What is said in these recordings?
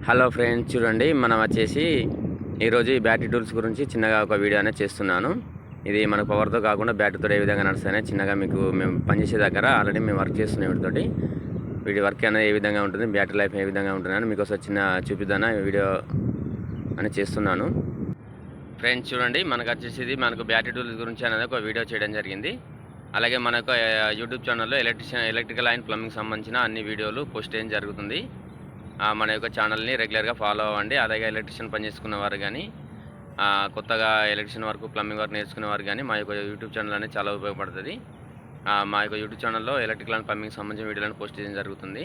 Hello friends, చూడండి మనం వచ్చేసి ఈరోజు ఈ బ్యాటరీ టూల్స్ గురించి చిన్నగా ఒక వీడియో అనేది చేస్తున్నాను. ఇది మన పవర్తో కాకుండా బ్యాటరీతో ఏ విధంగా నడుస్తాయని చిన్నగా మీకు మేము పనిచేసే దగ్గర ఆల్రెడీ మేము వర్క్ చేస్తున్నాం వీటితోటి. వీటి వర్క్ అనేది ఏ విధంగా ఉంటుంది, బ్యాటరీ లైఫ్ ఏ విధంగా ఉంటుందని మీకు ఒకసారి చిన్న చూపిద్దాన వీడియో అని చేస్తున్నాను. ఫ్రెండ్స్ చూడండి, మనకు వచ్చేసి ఇది మనకు బ్యాటరీ టూల్స్ గురించి అనేది ఒక వీడియో చేయడం జరిగింది. అలాగే మనకు యూట్యూబ్ ఛానల్లో ఎలక్ట్రికల్ అండ్ ప్లంబింగ్ సంబంధించిన అన్ని వీడియోలు పోస్ట్ చేయడం జరుగుతుంది. మన యొక్క ఛానల్ని రెగ్యులర్గా ఫాలో అవ్వండి. అలాగే ఎలక్ట్రిషియన్ పని చేసుకున్న వారు కానీ, కొత్తగా ఎలక్ట్రిషియన్ వర్క్, ప్లంబింగ్ వర్క్ నేర్చుకునే వారు కానీ మా యొక్క యూట్యూబ్ ఛానల్ అనేది చాలా ఉపయోగపడుతుంది. మా యొక్క యూట్యూబ్ ఛానల్లో ఎలక్ట్రికల్ అండ్ ప్లంబింగ్ సంబంధించిన వీడియోలను పోస్ట్ చేయడం జరుగుతుంది.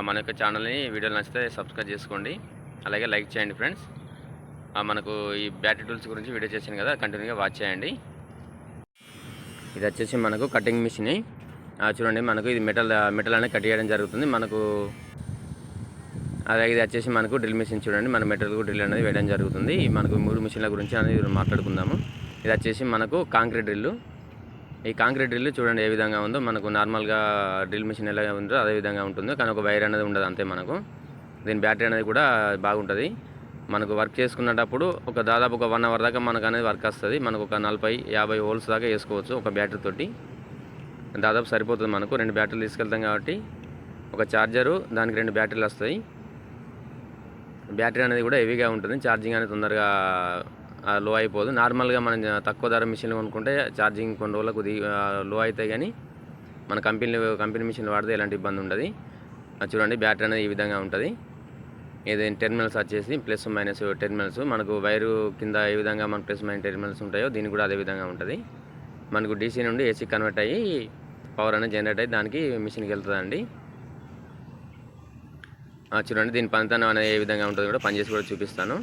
మన యొక్క ఛానల్ని వీడియోలు నచ్చితే సబ్స్క్రైబ్ చేసుకోండి, అలాగే లైక్ చేయండి ఫ్రెండ్స్. మనకు ఈ బ్యాటరీ టూల్స్ గురించి వీడియో చేశాను కదా, కంటిన్యూగా వాచ్ చేయండి. ఇది వచ్చేసి మనకు కటింగ్ మిషన్. చూడండి, మనకు ఇది మెటల్ అనేది కట్ చేయడం జరుగుతుంది. మనకు అలాగే ఇది వచ్చేసి మనకు డ్రిల్ మిషన్. చూడండి, మన మెటల్కు డ్రిల్ అనేది వేయడం జరుగుతుంది. మనకు 3 మిషన్ల గురించి అనేది మాట్లాడుకుందాము. ఇది వచ్చేసి మనకు కాంక్రీట్ డ్రిల్. ఈ కాంక్రీట్ డ్రిల్ చూడండి ఏ విధంగా ఉందో. మనకు నార్మల్గా డ్రిల్ మిషన్ ఎలా ఉందో అదే విధంగా ఉంటుంది, కానీ ఒక వైర్ అనేది ఉండదు అంతే. మనకు దీని బ్యాటరీ అనేది కూడా బాగుంటుంది. మనకు వర్క్ చేసుకున్నప్పుడు దాదాపు ఒక 1 అవర్ దాకా మనకు అనేది వర్క్ వస్తుంది. మనకు ఒక 40-50 వోల్ట్స్ దాకా వేసుకోవచ్చు ఒక బ్యాటరీ తోటి. దాదాపు సరిపోతుంది. మనకు 2 బ్యాటరీలు తీసుకెళ్తాం కాబట్టి ఒక ఛార్జరు, దానికి 2 బ్యాటరీలు వస్తాయి. బ్యాటరీ అనేది కూడా హెవీగా ఉంటుంది. ఛార్జింగ్ అనేది తొందరగా లో అయిపోదు. నార్మల్గా మనం తక్కువ ధర మిషన్లు కొనుక్కుంటే ఛార్జింగ్ కొన్ని రోజులకు లో అవుతాయి, కానీ మన కంపెనీ మిషన్లు వాడితే ఎలాంటి ఇబ్బంది ఉండదు. చూడండి, బ్యాటరీ అనేది ఈ విధంగా ఉంటుంది. ఇది టెర్మినల్స్ వచ్చేసి ప్లస్ మైనస్ టెర్మినల్స్. మనకు వైరు కింద ఏ విధంగా మనకు ప్లస్ మైనస్ టెర్మినల్స్ ఉంటాయో దీనికి కూడా అదే విధంగా ఉంటుంది. మనకు డీసీ నుండి ఏసీ కన్వర్ట్ అయ్యి పవర్ అనేది జనరేట్ అయ్యి దానికి మిషన్కి వెళ్తుందండి. చూడండి, దీని పనితనం అనేది ఏ విధంగా ఉంటుందో కూడా పనిచేసి కూడా చూపిస్తాను.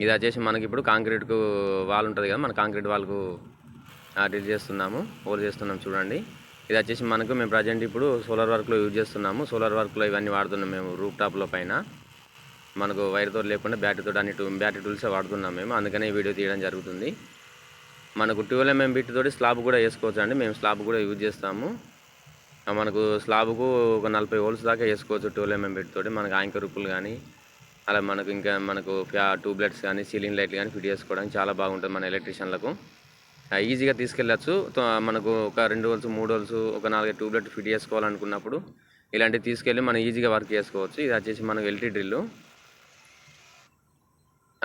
ఇది వచ్చేసి మనకి ఇప్పుడు కాంక్రీట్కు వాల్ ఉంటుంది కదా, మన కాంక్రీట్ వాల్కు డ్రిల్ చేస్తున్నాము, హోల్ చేస్తున్నాం. చూడండి, ఇది వచ్చేసి మేము ప్రజెంట్ ఇప్పుడు సోలార్ వర్క్లో యూజ్ చేస్తున్నాము. సోలార్ వర్క్లో ఇవన్నీ వాడుతున్నాం మేము. రూఫ్ టాప్లో పైన మనకు వైర్తో లేకుండా బ్యాటరీ టూల్సే వాడుతున్నాం మేము, అందుకనే ఈ వీడియో తీయడం జరుగుతుంది. మనకు 12 mm తోటి స్లాబ్ కూడా వేసుకోవచ్చు అండి. మేము స్లాబ్ కూడా యూజ్ చేస్తాము. మనకు స్లాబ్కు ఒక 40 వోల్ట్స్ దాకా వేసుకోవచ్చు 12 mm తోటి. మనకు యాంకర్ రుప్పులు కానీ, అలా మనకు ట్యూబ్లైట్స్ కానీ, సీలింగ్ లైట్లు కానీ ఫిట్ చేసుకోవడానికి చాలా బాగుంటుంది మన ఎలక్ట్రీషియన్లకు. ఈజీగా తీసుకెళ్ళచ్చు. మనకు ఒక 2 వోల్ట్స్ 3 వోల్ట్స్ ఒక 4 ట్యూబ్లైట్ ఫిట్ చేసుకోవాలనుకున్నప్పుడు ఇలాంటివి తీసుకెళ్ళి మనం ఈజీగా వర్క్ చేసుకోవచ్చు. ఇది వచ్చేసి మనకు ఎల్టీ డ్రిల్.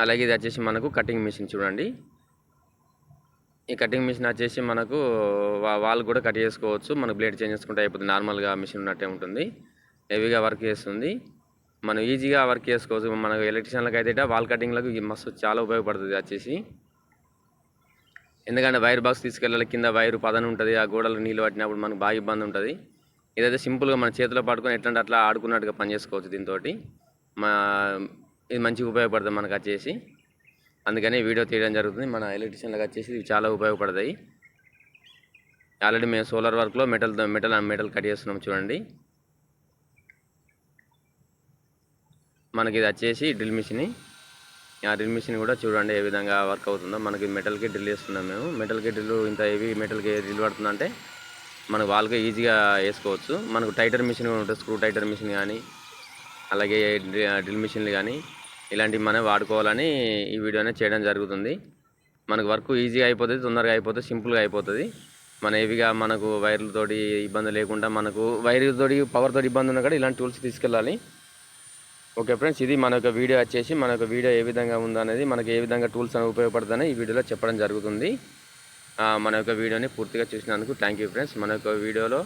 అలాగే ఇది వచ్చేసి మనకు కటింగ్ మిషన్. చూడండి, ఈ కటింగ్ మిషన్ వచ్చేసి మనకు వాల్ కూడా కట్ చేసుకోవచ్చు. మనకు బ్లేడ్ చేంజ్ చేసుకుంటే అయిపోతుంది. నార్మల్గా మిషన్ ఉన్నట్టే ఉంటుంది, హెవీగా వర్క్ చేస్తుంది. మనం ఈజీగా వర్క్ చేసుకోవచ్చు. మనకు ఎలక్ట్రీషియన్లకు అయితే వాల్ కటింగ్లకు మస్తు చాలా ఉపయోగపడుతుంది వచ్చేసి. ఎందుకంటే వైర్ బాక్స్ తీసుకెళ్ళాలి, కింద వైరు పదన ఉంటుంది, ఆ గోడలు నీళ్ళు పట్టినప్పుడు మనకు బాగా ఇబ్బంది ఉంటుంది. ఇదైతే సింపుల్గా మన చేతిలో పట్టుకొని ఎట్లంటే అట్లా ఆడుకున్నట్టుగా పనిచేసుకోవచ్చు దీంతో. ఇది మంచిగా ఉపయోగపడుతుంది మనకు వచ్చేసి, అందుకని వీడియో తీయడం జరుగుతుంది. మన ఎలక్ట్రీషియన్లకు వచ్చేసి ఇవి చాలా ఉపయోగపడతాయి. ఆల్రెడీ మేము సోలార్ వర్క్లో మెటల్ కట్ చేస్తున్నాం. చూడండి, మనకి ఇది వచ్చేసి డ్రిల్ మిషన్. ఆ డ్రిల్ మిషన్ కూడా చూడండి ఏ విధంగా వర్క్ అవుతుందో. మనకి మెటల్కి డ్రిల్ చేస్తున్నాం మేము. మెటల్కి డ్రిల్ ఇంత హెవీ మెటల్కి డ్రిల్ పడుతుందంటే మనకు వాల్గా ఈజీగా వేసుకోవచ్చు. మనకు టైటర్ మిషన్ ఉంటుంది, స్క్రూ టైటర్ మిషన్ కానీ, అలాగే డ్రిల్ మిషన్లు కానీ ఇలాంటివి మనం వాడుకోవాలని ఈ వీడియో అనేది చేయడం జరుగుతుంది. మనకు వర్క్ ఈజీగా అయిపోతుంది, తొందరగా అయిపోతుంది, సింపుల్గా అయిపోతుంది. మన హెవీగా మనకు వైర్లతోటి ఇబ్బంది లేకుండా, మనకు వైర్లతోటి పవర్తో ఇబ్బంది ఉన్నా కూడా ఇలాంటి టూల్స్ తీసుకెళ్ళాలి. ఓకే ఫ్రెండ్స్, ఇది మన యొక్క వీడియో వచ్చేసి మన యొక్క వీడియో ఏ విధంగా ఉందో అనేది, మనకు ఏ విధంగా టూల్స్ అనేవి ఉపయోగపడుతుందని ఈ వీడియోలో చెప్పడం జరుగుతుంది. మన యొక్క వీడియోని పూర్తిగా చూసినందుకు థ్యాంక్ యూ ఫ్రెండ్స్. మన యొక్క వీడియోలో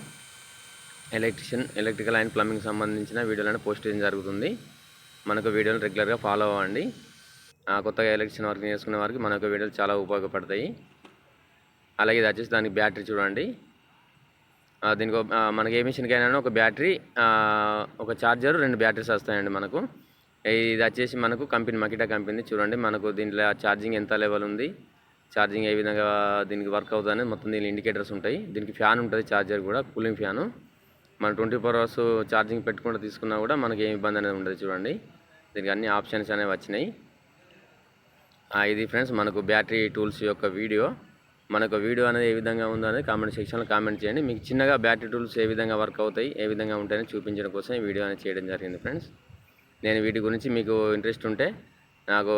ఎలక్ట్రికల్ అండ్ ప్లంబింగ్ సంబంధించిన వీడియోలను పోస్ట్ చేయడం జరుగుతుంది. మనకు వీడియోలు రెగ్యులర్గా ఫాలో అవ్వండి. కొత్తగా ఎలక్ట్రిషియన్ వర్క్ చేసుకునే వారికి మన యొక్క వీడియోలు చాలా ఉపయోగపడతాయి. అలాగే ఇది వచ్చేసి దానికి బ్యాటరీ. చూడండి, దీనికి మనకి ఏ మిషన్కైనా ఒక బ్యాటరీ, ఒక ఛార్జర్, 2 బ్యాటరీస్ వస్తాయండి మనకు. ఇది వచ్చేసి మనకు మకిటా కంపెనీ. చూడండి, మనకు దీంట్లో ఛార్జింగ్ ఎంత లెవెల్ ఉంది, ఛార్జింగ్ ఏ విధంగా దీనికి వర్క్ అవుతుంది మొత్తం దీని ఇండికేటర్స్ ఉంటాయి. దీనికి ఫ్యాన్ ఉంటుంది, ఛార్జర్ కూడా కూలింగ్ ఫ్యాను. మనం 24 hours ఛార్జింగ్ పెట్టుకుంటూ తీసుకున్నా కూడా మనకి ఏం ఇబ్బంది అనేది ఉండదు. చూడండి, దీనికి అన్ని ఆప్షన్స్ అనేవి వచ్చినాయి. ఇది ఫ్రెండ్స్ మనకు బ్యాటరీ టూల్స్ యొక్క వీడియో. మనకు వీడియో అనేది ఏ విధంగా ఉందో అనేది కామెంట్ సెక్షన్లో కామెంట్ చేయండి. మీకు చిన్నగా బ్యాటరీ టూల్స్ ఏ విధంగా వర్క్ అవుతాయి, ఏ విధంగా ఉంటాయని చూపించడం కోసం ఈ వీడియో అనేది చేయడం జరిగింది ఫ్రెండ్స్. నేను వీటి గురించి మీకు ఇంట్రెస్ట్ ఉంటే నాకు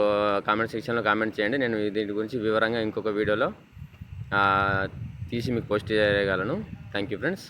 కామెంట్ సెక్షన్లో కామెంట్ చేయండి. నేను దీని గురించి వివరంగా ఇంకొక వీడియోలో తీసి మీకు పోస్ట్ చేయగలను. Thank you friends.